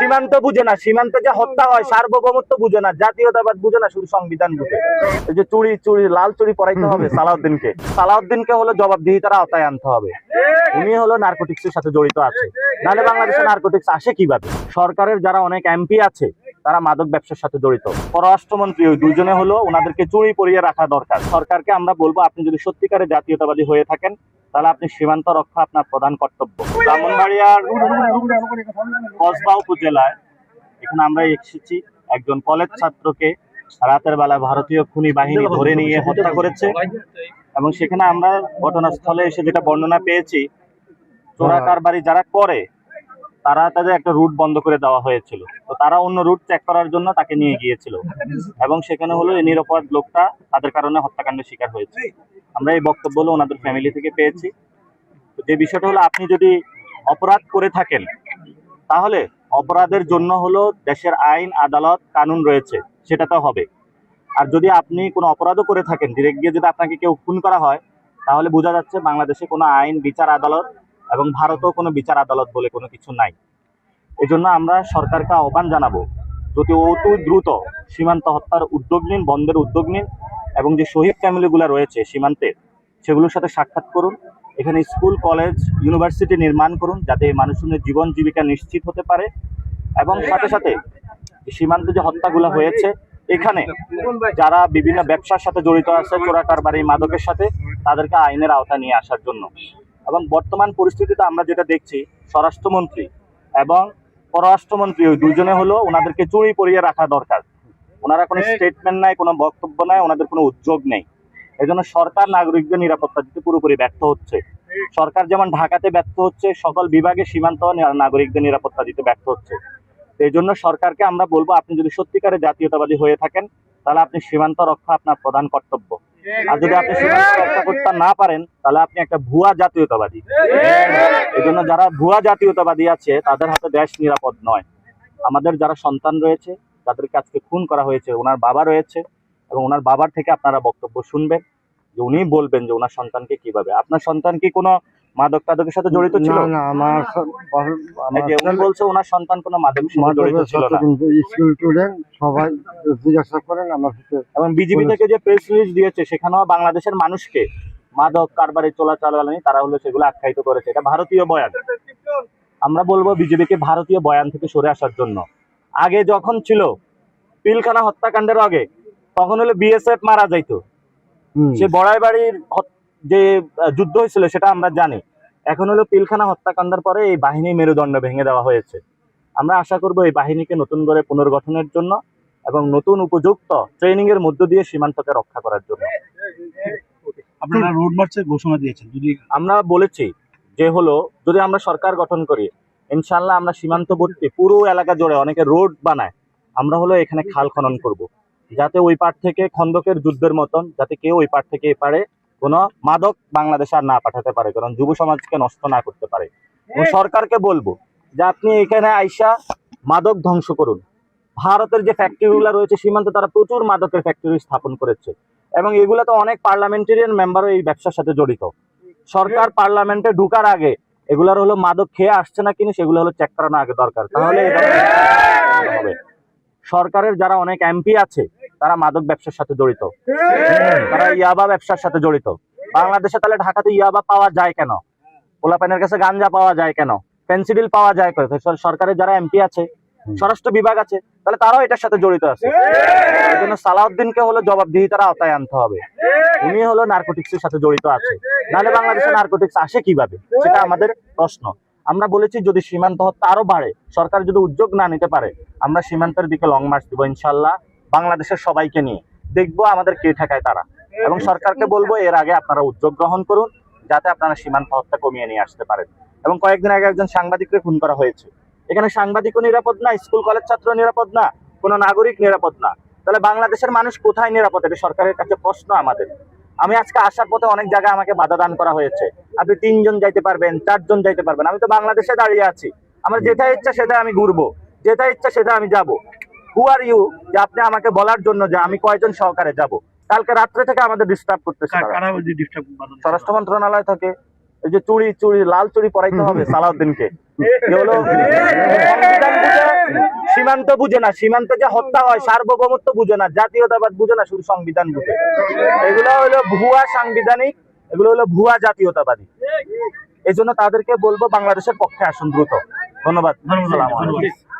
সীমান্ত বুঝে না, সীমান্তে যে হত্যা হয় সার্বভৌমত্ব বুঝে না, জাতীয়তাবাদ বুঝে না, শুধু সংবিধান বুঝে। এই যে চুরি লাল চুরি পরাইতে হবে সালাউদ্দিনকে হলো জবাবদিহিতার আওতায় আনতে হবে। উনি হলো নার্কোটিক্স এর সাথে জড়িত আছে, নাহলে বাংলাদেশে নার্কোটিক্স আসে কিভাবে? সরকারের যারা অনেক এমপি আছে তারা মাদক ব্যবসার সাথে জড়িত। পররাষ্ট্রমন্ত্রী ওই দুজনে হলো, ওনাদেরকে চুরি পরিয়ে রাখা দরকার। সরকারকে আমরা বলবো, আপনি যদি সত্যিকারের জাতীয়তাবাদী হয়ে থাকেন তাহলে আপনি সীমান্ত রক্ষা আপনার প্রধান কর্তব্য। ব্রাহ্মণবাড়িয়ার কসবা উপজেলায় এখানে আমরা এসেছি, একজন কলেজ ছাত্রকে রাতের বেলা ভারতীয় খুনি বাহিনী ধরে নিয়ে হত্যা করেছে। এবং সেখানে আমরা ঘটনাস্থলে এসে যেটা বর্ণনা পেয়েছি, চোরা কারবারি যারা করে তারা তাদের একটা রুট বন্ধ করে দেওয়া হয়েছিল, তো তারা অন্য রুট চেক করার জন্য তাকে নিয়ে গিয়েছিল এবং সেখানে হলো এই নিরাপদ লোকটা তাদের কারণে হত্যাকাণ্ডের শিকার হয়েছে। আমরা এই বক্তব্য হলো ওনাদের ফ্যামিলি থেকে পেয়েছি। তো যে বিষয়টা হলো, আপনি যদি অপরাধ করে থাকেন তাহলে অপরাধের জন্য হলো দেশের আইন আদালত কানুন রয়েছে, সেটা তো হবে। আর যদি আপনি কোনো অপরাধও করে থাকেন, ডিরেক্ট গিয়ে যদি আপনাকে কেউ খুন করা হয়, তাহলে বোঝা যাচ্ছে বাংলাদেশে কোনো আইন বিচার আদালত এবং ভারতেও কোনো বিচার আদালত বলে কোনো কিছু নাই। এই জন্য আমরা সরকারকে আহ্বান জানাবো, যদি অতি দ্রুত সীমান্ত হত্যার উদ্যোগ নিন, বন্ধের উদ্যোগ নিন, এবং যে শহীদ ফ্যামিলিগুলো রয়েছে সীমান্তে সেগুলোর সাথে সাক্ষাৎ করুন। এখানে স্কুল কলেজ ইউনিভার্সিটি নির্মাণ করুন, যাতে এই মানুষজনের জীবন জীবিকা নিশ্চিত হতে পারে। এবং সাথে সাথে সীমান্তে যে হত্যাগুলো হয়েছে, এখানে যারা বিভিন্ন ব্যবসার সাথে জড়িত আছে, চোরা কারবারি মাদকের সাথে, তাদেরকে আইনের আওতা নিয়ে আসার জন্য। এবং বর্তমান পরিস্থিতিতে আমরা যেটা দেখছি, স্বরাষ্ট্রমন্ত্রী এবং পররাষ্ট্রমন্ত্রী ওই দুজনে হলো, ওনাদেরকে চুরি পরিয়ে রাখা দরকার। ওনারা কোনো স্টেটমেন্ট নাই, কোনো বক্তব্য নাই, ওনাদের কোনো উদ্যোগ নেই। এই জন্য সরকার নাগরিকদের নিরাপত্তা দিতে পুরোপুরি ব্যর্থ হচ্ছে। সরকার যেমন ঢাকাতে ব্যর্থ হচ্ছে, সকল বিভাগে সীমান্ত নাগরিকদের নিরাপত্তা দিতে ব্যর্থ হচ্ছে। এই জন্য সরকারকে আমরা বলবো, আপনি যদি সত্যিকারের জাতীয়তাবাদী হয়ে থাকেন তাহলে আপনি সীমান্ত রক্ষা আপনার প্রধান কর্তব্য। আর যদি আপনি সীমান্ত রক্ষা করতে না পারেন তাহলে আপনি একটা ভুয়া জাতীয়তাবাদী। এই জন্য যারা ভুয়া জাতীয়তাবাদী আছে তাদের হাতে দেশ নিরাপদ নয়। আমাদের যারা সন্তান রয়েছে, যাদেরকে আজকে খুন করা হয়েছে, ওনার বাবা রয়েছে, এবং ওনার বাবার থেকে আপনারা বক্তব্য শুনবেন, যে উনি বলবেন যে ওনার সন্তানকে কিভাবে। আপনার সন্তান কি কোনো মাদক টাদকের সাথে জড়িত ছিল? না, আমার উনি বলছে ওনার সন্তান কোনো মাদকের সাথে জড়িত ছিল না। স্কুল স্টুডেন্ট সবাই জিজ্ঞাসা করেন আমার সাথে। এবং বিজিবি থেকে যে প্রেস রিলিজ দিয়েছে, সেখানেও বাংলাদেশের মানুষকে মাদক কারবারি চোরাচালানি তারা হলো সেগুলো আখ্যায়িত করেছে। এটা ভারতীয় বয়ান। আমরা বলবো বিজেপিকে ভারতীয় বয়ান থেকে সরে আসার জন্য। আগে যখন ছিল পিলখানা হত্যাকাণ্ডের আগে, তখন হলো বিএসএফ মারা যাইতো, সে বড়াইবাড়ির যে যুদ্ধ হয়েছিল সেটা আমরা জানি। এখন হলো পিলখানা হত্যাকাণ্ডের পরে এই বাহিনী মেরুদণ্ড ভেঙে দেওয়া হয়েছে। আমরা আশা করব এই বাহিনীকে নতুন করে পুনর্গঠনের জন্য এবং নতুন উপযুক্ত ট্রেনিং এর মধ্য দিয়ে সীমান্তকে রক্ষা করার জন্য। আপনারা রোড মার্চের ঘোষণা দিয়েছেন, যদি আমরা বলেছি যে হলো, যদি আমরা সরকার গঠন করি, ইনশাল্লাহ আমরা সীমান্তবর্তী পুরো এলাকা জুড়ে অনেকে রোড বানায়, আমরা হলো এখানে খাল খনন করব, যাতে ওই পার থেকে খন্দকের যুদ্ধের মতন যাতে কেউ ওই পার থেকে এপারে কোনো মাদক বাংলাদেশে আর না পাঠাতে পারে, কারণ যুব সমাজকে নষ্ট না করতে পারে। এবং সরকারকে বলবো যে আপনি এখানে আইসা মাদক ধ্বংস করুন। ভারতের যে ফ্যাক্টরিগুলো রয়েছে সীমান্তে, তারা প্রচুর মাদকের ফ্যাক্টরি স্থাপন করেছে, এবং এগুলো তো অনেক পার্লামেন্টারিয়ান মেম্বারও এই ব্যবসার সাথে জড়িত। সরকার পার্লামেন্টে ঢুকার আগে এগুলার হলো মাদক খেয়ে আসছে না কিনা সেগুলো হলো চেক করানো আগে দরকার, তাহলে হবে। সরকারের যারা অনেক এমপি আছে তারা মাদক ব্যবসার সাথে জড়িত, তারা ইয়াবা ব্যবসার সাথে জড়িত। বাংলাদেশে তাহলে ঢাকাতে ইয়াবা পাওয়া যায় কেন? পোলাপানের কাছে গাঞ্জা পাওয়া যায় কেন? ফেন্সিডিল পাওয়া যায় কেন? সরকারের যারা এমপি আছে, স্বরাষ্ট্র বিভাগ আছে, তাহলে তারাও এটার সাথে জড়িত আছে। এই জন্য সালাউদ্দিনকে হলো জবাবদিহিতার আওতায় আনতে হবে। উনি হলো নার্কোটিক্স এর সাথে জড়িত আছে, নাহলে বাংলাদেশে নার্কোটিক্স আসে কিভাবে, সেটা আমাদের প্রশ্ন। আমরা বলেছি যদি সীমান্ত হত্যা আরো বাড়ে, সরকার যদি উদ্যোগ না নিতে পারে, আমরা সীমান্তের দিকে লং মার্চ দিব ইনশাল্লাহ, বাংলাদেশের সবাইকে নিয়ে দেখবো আমাদের কে ঠেকায় তারা। এবং সরকারকে বলবো এর আগে আপনারা উদ্যোগ গ্রহণ করুন, যাতে আপনারা সীমান্ত হত্যা কমিয়ে নিয়ে আসতে পারেন। এবং কয়েকদিন আগে একজন সাংবাদিককে খুন করা হয়েছে, এখানে সাংবাদিকও নিরাপদ না, স্কুল কলেজ ছাত্র নিরাপদ না, কোনো নাগরিক নিরাপদ না, তাহলে বাংলাদেশের মানুষ কোথায় নিরাপদ? এটা সরকারের কাছে প্রশ্ন আমাদের। আমি আজকে আসার পথে অনেক জায়গায় আমাকে বাধা দান করা হয়েছে, আপনি 3 জন যাইতে পারবেন, 4 জন যাইতে পারবেন। আমি তো বাংলাদেশে দাঁড়িয়ে আছি, আমার যেটা ইচ্ছা সেটা আমি ঘুরবো, যেটা ইচ্ছা সেটা আমি যাব। হু আর ইউ যে আপনি আমাকে বলার জন্য যে আমি কয়জন সহকারে যাব? কালকে রাত্রে থেকে আমাদের ডিস্টার্ব করতেছে স্বরাষ্ট্র মন্ত্রণালয় থেকে। এই যে চুরি লাল চুরি পরাইতে হবে সালাউদ্দিনকে, সীমান্ত বুঝে না, সীমান্তে যে হত্যা হয় সার্বভৌমত্ব বুঝে না, জাতীয়তাবাদ বুঝে না, শুধু সংবিধান বুঝে। এগুলো হলো ভুয়া সাংবিধানিক, এগুলো হলো ভুয়া জাতীয়তাবাদী। এই জন্য তাদেরকে বলবো বাংলাদেশের পক্ষে আসুন দ্রুত। ধন্যবাদ। আসসালামু আলাইকুম।